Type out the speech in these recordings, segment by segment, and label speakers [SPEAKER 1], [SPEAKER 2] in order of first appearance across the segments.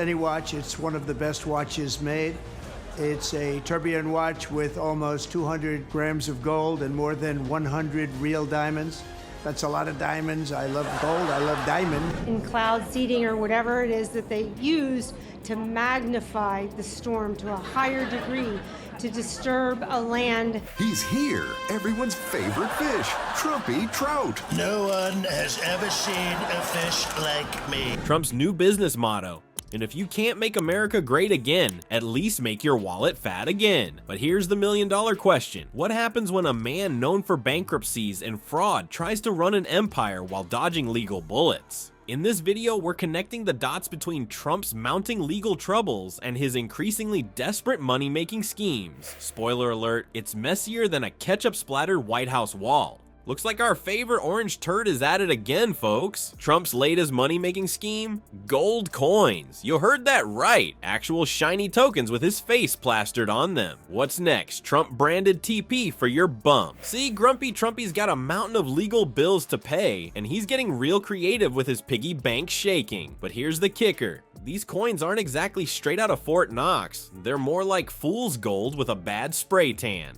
[SPEAKER 1] Any watch, it's one of the best watches made. It's a tourbillon watch with almost 200 grams of gold and more than 100 real diamonds. That's a lot of diamonds. I love gold, I love diamond.
[SPEAKER 2] In cloud seeding or whatever it is that they use to magnify the storm to a higher degree to disturb a land.
[SPEAKER 3] He's here, everyone's favorite fish, Trumpy Trout.
[SPEAKER 4] No one has ever seen a fish like me.
[SPEAKER 5] Trump's new business motto. And if you can't make America great again, at least make your wallet fat again. But here's the million-dollar question. What happens when a man known for bankruptcies and fraud tries to run an empire while dodging legal bullets? In this video, we're connecting the dots between Trump's mounting legal troubles and his increasingly desperate money-making schemes. Spoiler alert, it's messier than a ketchup-splattered White House wall. Looks like our favorite orange turd is at it again, folks. Trump's latest money-making scheme? Gold coins. You heard that right. Actual shiny tokens with his face plastered on them. What's next? Trump-branded TP for your bump. See, Grumpy Trumpy's got a mountain of legal bills to pay, and he's getting real creative with his piggy bank shaking. But here's the kicker. These coins aren't exactly straight out of Fort Knox. They're more like fool's gold with a bad spray tan.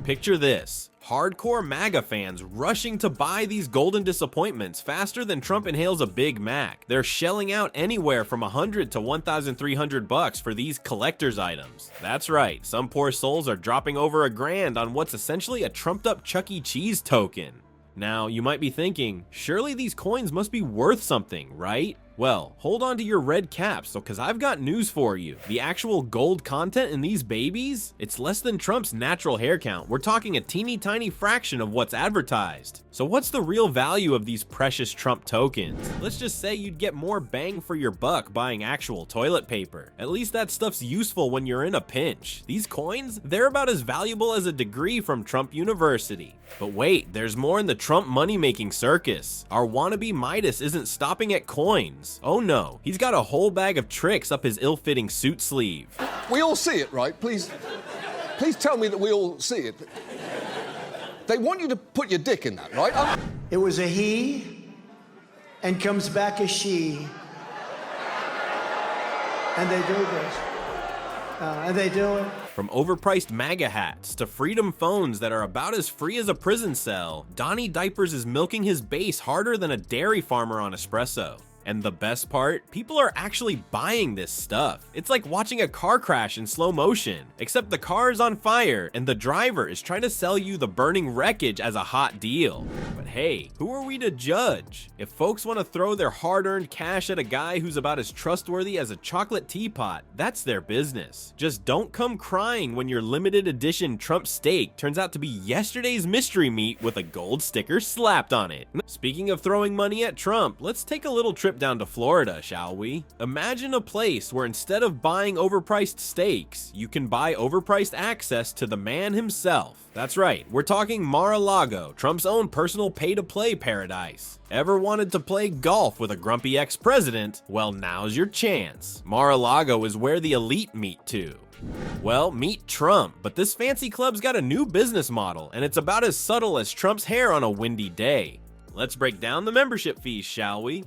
[SPEAKER 5] Picture this. Hardcore MAGA fans rushing to buy these golden disappointments faster than Trump inhales a Big Mac. They're shelling out anywhere from $100 to $1,300 for these collector's items. That's right, some poor souls are dropping over $1,000 on what's essentially a trumped up Chuck E. Cheese token. Now, you might be thinking, surely these coins must be worth something, right? Well, hold on to your red caps, because I've got news for you. The actual gold content in these babies? It's less than Trump's natural hair count. We're talking a teeny tiny fraction of what's advertised. So what's the real value of these precious Trump tokens? Let's just say you'd get more bang for your buck buying actual toilet paper. At least that stuff's useful when you're in a pinch. These coins? They're about as valuable as a degree from Trump University. But wait, there's more in the Trump money-making circus. Our wannabe Midas isn't stopping at coins. Oh no, he's got a whole bag of tricks up his ill-fitting suit sleeve.
[SPEAKER 6] We all see it, right? Please tell me that we all see it. They want you to put your dick in that, right?
[SPEAKER 1] It was a he and comes back a she. And they do this. And they do it.
[SPEAKER 5] From overpriced MAGA hats to freedom phones that are about as free as a prison cell, Donnie Diapers is milking his base harder than a dairy farmer on espresso. And the best part, people are actually buying this stuff. It's like watching a car crash in slow motion, except the car is on fire and the driver is trying to sell you the burning wreckage as a hot deal. But hey, who are we to judge? If folks want to throw their hard-earned cash at a guy who's about as trustworthy as a chocolate teapot, that's their business. Just don't come crying when your limited edition Trump steak turns out to be yesterday's mystery meat with a gold sticker slapped on it. Speaking of throwing money at Trump, let's take a little trip down to Florida, shall we? Imagine a place where instead of buying overpriced steaks, you can buy overpriced access to the man himself. That's right, we're talking Mar-a-Lago, Trump's own personal pay-to-play paradise. Ever wanted to play golf with a grumpy ex-president? Well, now's your chance. Mar-a-Lago is where the elite meet too. Well, meet Trump, but this fancy club's got a new business model, and it's about as subtle as Trump's hair on a windy day. Let's break down the membership fees, shall we?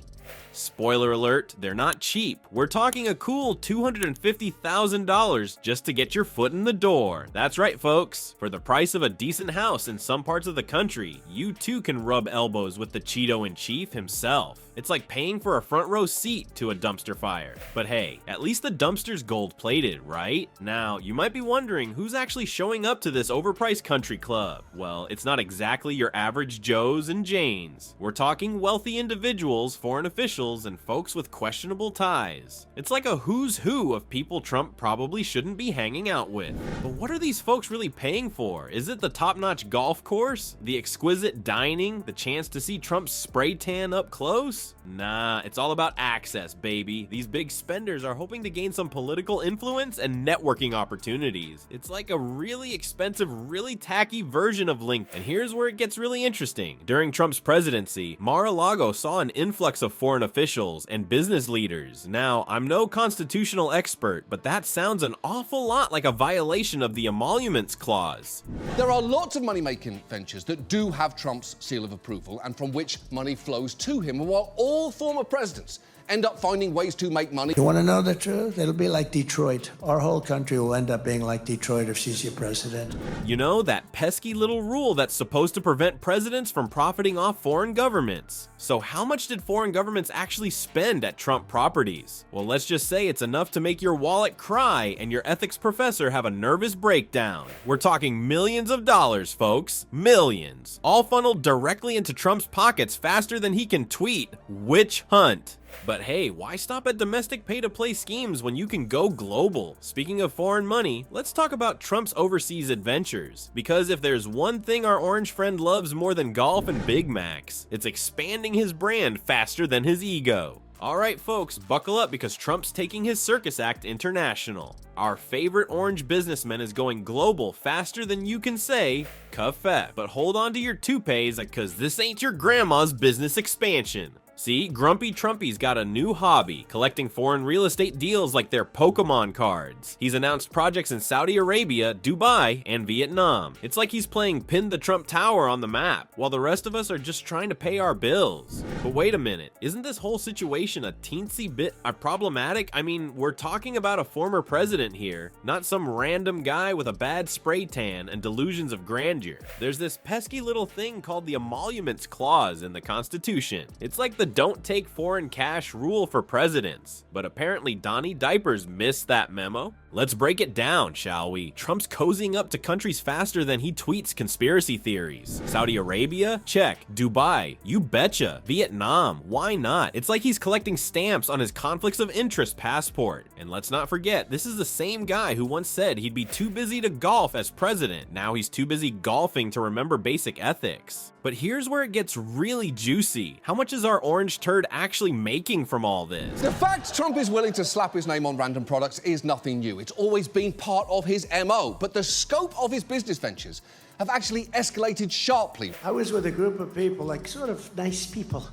[SPEAKER 5] Spoiler alert, they're not cheap. We're talking a cool $250,000 just to get your foot in the door. That's right, folks. For the price of a decent house in some parts of the country, you too can rub elbows with the Cheeto-in-Chief himself. It's like paying for a front row seat to a dumpster fire. But hey, at least the dumpster's gold-plated, right? Now, you might be wondering who's actually showing up to this overpriced country club. Well, it's not exactly your average Joes and Janes. We're talking wealthy individuals, foreign officials, and folks with questionable ties. It's like a who's who of people Trump probably shouldn't be hanging out with. But what are these folks really paying for? Is it the top-notch golf course? The exquisite dining? The chance to see Trump's spray tan up close? Nah, it's all about access, baby. These big spenders are hoping to gain some political influence and networking opportunities. It's like a really expensive, really tacky version of LinkedIn. And here's where it gets really interesting. During Trump's presidency, Mar-a-Lago saw an influx of foreign officials and business leaders. Now, I'm no constitutional expert, but that sounds an awful lot like a violation of the Emoluments Clause.
[SPEAKER 6] There are lots of money-making ventures that do have Trump's seal of approval and from which money flows to him. And while all former presidents end up finding ways to make money.
[SPEAKER 1] You want to know the truth? It'll be like Detroit. Our whole country will end up being like Detroit if she's your president.
[SPEAKER 5] You know, that pesky little rule that's supposed to prevent presidents from profiting off foreign governments. So how much did foreign governments actually spend at Trump properties? Well, let's just say it's enough to make your wallet cry and your ethics professor have a nervous breakdown. We're talking millions of dollars, folks. Millions. All funneled directly into Trump's pockets faster than he can tweet. Witch hunt. But hey, why stop at domestic pay-to-play schemes when you can go global? Speaking of foreign money, let's talk about Trump's overseas adventures. Because if there's one thing our orange friend loves more than golf and Big Macs, it's expanding his brand faster than his ego. Alright folks, buckle up because Trump's taking his circus act international. Our favorite orange businessman is going global faster than you can say, "Cuff-F." But hold on to your toupees because this ain't your grandma's business expansion. See, Grumpy Trumpy's got a new hobby, collecting foreign real estate deals like their Pokemon cards. He's announced projects in Saudi Arabia, Dubai, and Vietnam. It's like he's playing Pin the Trump Tower on the map, while the rest of us are just trying to pay our bills. But wait a minute, isn't this whole situation a teensy bit problematic? I mean, we're talking about a former president here, not some random guy with a bad spray tan and delusions of grandeur. There's this pesky little thing called the Emoluments Clause in the Constitution. It's like the don't take foreign cash rule for presidents, but apparently Donnie Diapers missed that memo. Let's break it down, shall we? Trump's cozying up to countries faster than he tweets conspiracy theories. Saudi Arabia? Check. Dubai? You betcha. Vietnam? Why not? It's like he's collecting stamps on his conflicts of interest passport. And let's not forget, this is the same guy who once said he'd be too busy to golf as president. Now he's too busy golfing to remember basic ethics. But here's where it gets really juicy. How much is our orange turd actually making from all this?
[SPEAKER 6] The fact Trump is willing to slap his name on random products is nothing new. It's always been part of his MO. But the scope of his business ventures have actually escalated sharply.
[SPEAKER 1] I was with a group of people, like sort of nice people,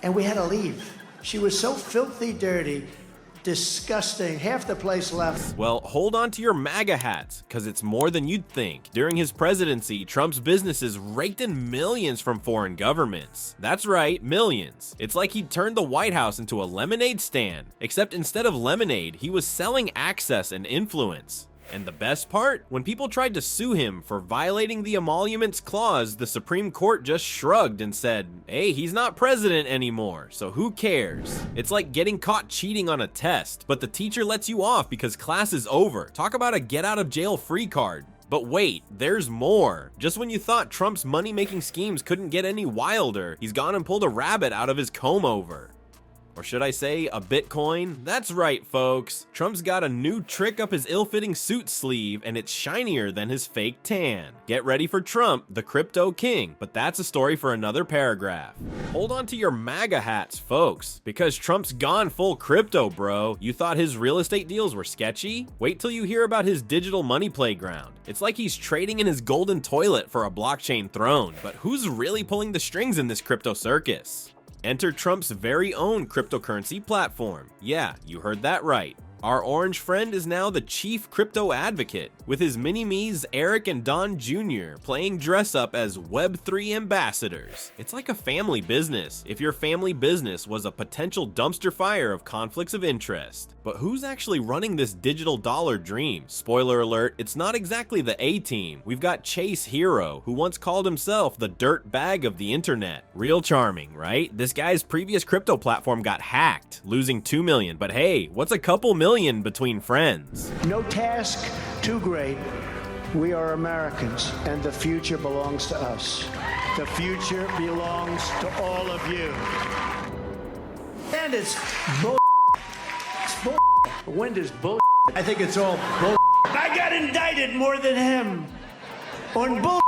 [SPEAKER 1] and we had to leave. She was so filthy dirty, disgusting, half the place left.
[SPEAKER 5] Well, hold on to your MAGA hats, because it's more than you'd think. During his presidency, Trump's businesses raked in millions from foreign governments. That's right, millions. It's like he turned the White House into a lemonade stand, except instead of lemonade, he was selling access and influence. And the best part? When people tried to sue him for violating the Emoluments Clause, the Supreme Court just shrugged and said, hey, he's not president anymore, so who cares? It's like getting caught cheating on a test, but the teacher lets you off because class is over. Talk about a get-out-of-jail-free card. But wait, there's more. Just when you thought Trump's money-making schemes couldn't get any wilder, he's gone and pulled a rabbit out of his comb-over. Or should I say, a Bitcoin? That's right, folks. Trump's got a new trick up his ill-fitting suit sleeve, and it's shinier than his fake tan. Get ready for Trump, the crypto king, but that's a story for another paragraph. Hold on to your MAGA hats, folks, because Trump's gone full crypto, bro. You thought his real estate deals were sketchy? Wait till you hear about his digital money playground. It's like he's trading in his golden toilet for a blockchain throne, but who's really pulling the strings in this crypto circus? Enter Trump's very own cryptocurrency platform. Yeah, you heard that right. Our orange friend is now the chief crypto advocate, with his mini-me's Eric and Don Jr. playing dress-up as Web3 ambassadors. It's like a family business, if your family business was a potential dumpster fire of conflicts of interest. But who's actually running this digital dollar dream? Spoiler alert, it's not exactly the A-team. We've got Chase Hero, who once called himself the dirt bag of the internet. Real charming, right? This guy's previous crypto platform got hacked, losing $2 million. But hey, what's a couple million between friends?
[SPEAKER 1] No task too great. We are Americans, and the future belongs to us. The future belongs to all of you. And it's bull. It's bull. The wind is bull. I think it's all bull. I got indicted more than him on bull.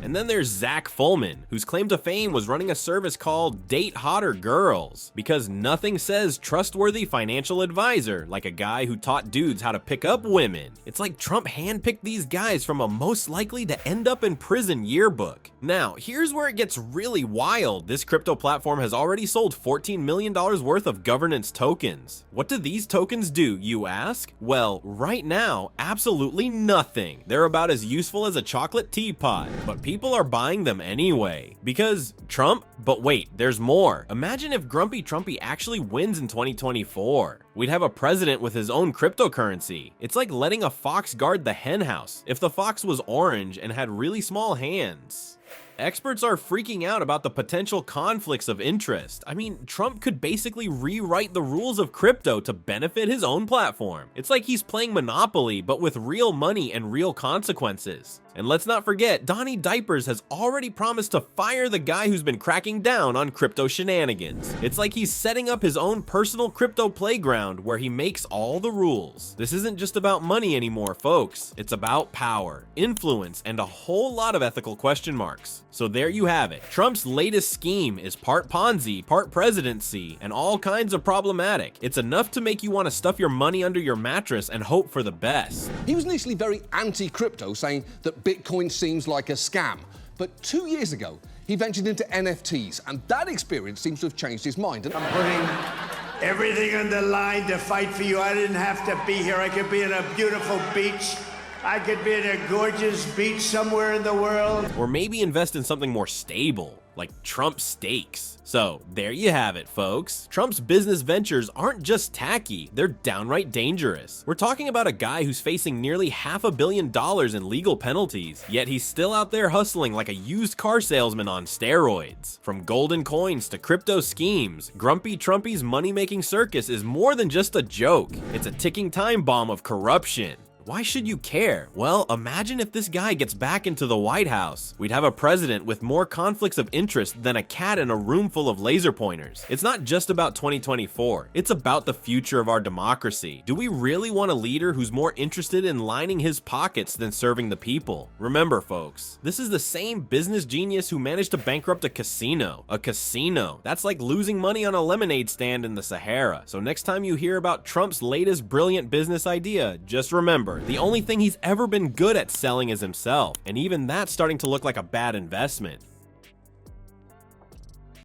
[SPEAKER 5] And then there's Zach Fullman, whose claim to fame was running a service called Date Hotter Girls, because nothing says trustworthy financial advisor like a guy who taught dudes how to pick up women. It's like Trump handpicked these guys from a most likely to end up in prison yearbook. Now, here's where it gets really wild. This crypto platform has already sold $14 million worth of governance tokens. What do these tokens do, you ask? Well, right now, absolutely nothing. They're about as useful as a chocolate teapot. lot, but people are buying them anyway. Because Trump? But wait, there's more. Imagine if Grumpy Trumpy actually wins in 2024. We'd have a president with his own cryptocurrency. It's like letting a fox guard the hen house if the fox was orange and had really small hands. Experts are freaking out about the potential conflicts of interest. I mean, Trump could basically rewrite the rules of crypto to benefit his own platform. It's like he's playing Monopoly, but with real money and real consequences. And let's not forget, Donnie Diapers has already promised to fire the guy who's been cracking down on crypto shenanigans. It's like he's setting up his own personal crypto playground where he makes all the rules. This isn't just about money anymore, folks. It's about power, influence, and a whole lot of ethical question marks. So there you have it. Trump's latest scheme is part Ponzi, part presidency, and all kinds of problematic. It's enough to make you want to stuff your money under your mattress and hope for the best.
[SPEAKER 6] He was initially very anti-crypto, saying that Bitcoin seems like a scam. But 2 years ago, he ventured into NFTs, and that experience seems to have changed his mind.
[SPEAKER 1] I'm putting everything on the line to fight for you. I didn't have to be here. I could be in a beautiful beach. I could be in a gorgeous beach somewhere in the world.
[SPEAKER 5] Or maybe invest in something more stable, like Trump steaks. So there you have it, folks. Trump's business ventures aren't just tacky, they're downright dangerous. We're talking about a guy who's facing nearly $500 million in legal penalties, yet he's still out there hustling like a used car salesman on steroids. From golden coins to crypto schemes, Grumpy Trumpy's money-making circus is more than just a joke. It's a ticking time bomb of corruption. Why should you care? Well, imagine if this guy gets back into the White House. We'd have a president with more conflicts of interest than a cat in a room full of laser pointers. It's not just about 2024. It's about the future of our democracy. Do we really want a leader who's more interested in lining his pockets than serving the people? Remember, folks, this is the same business genius who managed to bankrupt a casino. A casino. That's like losing money on a lemonade stand in the Sahara. So next time you hear about Trump's latest brilliant business idea, just remember, the only thing he's ever been good at selling is himself, and even that's starting to look like a bad investment.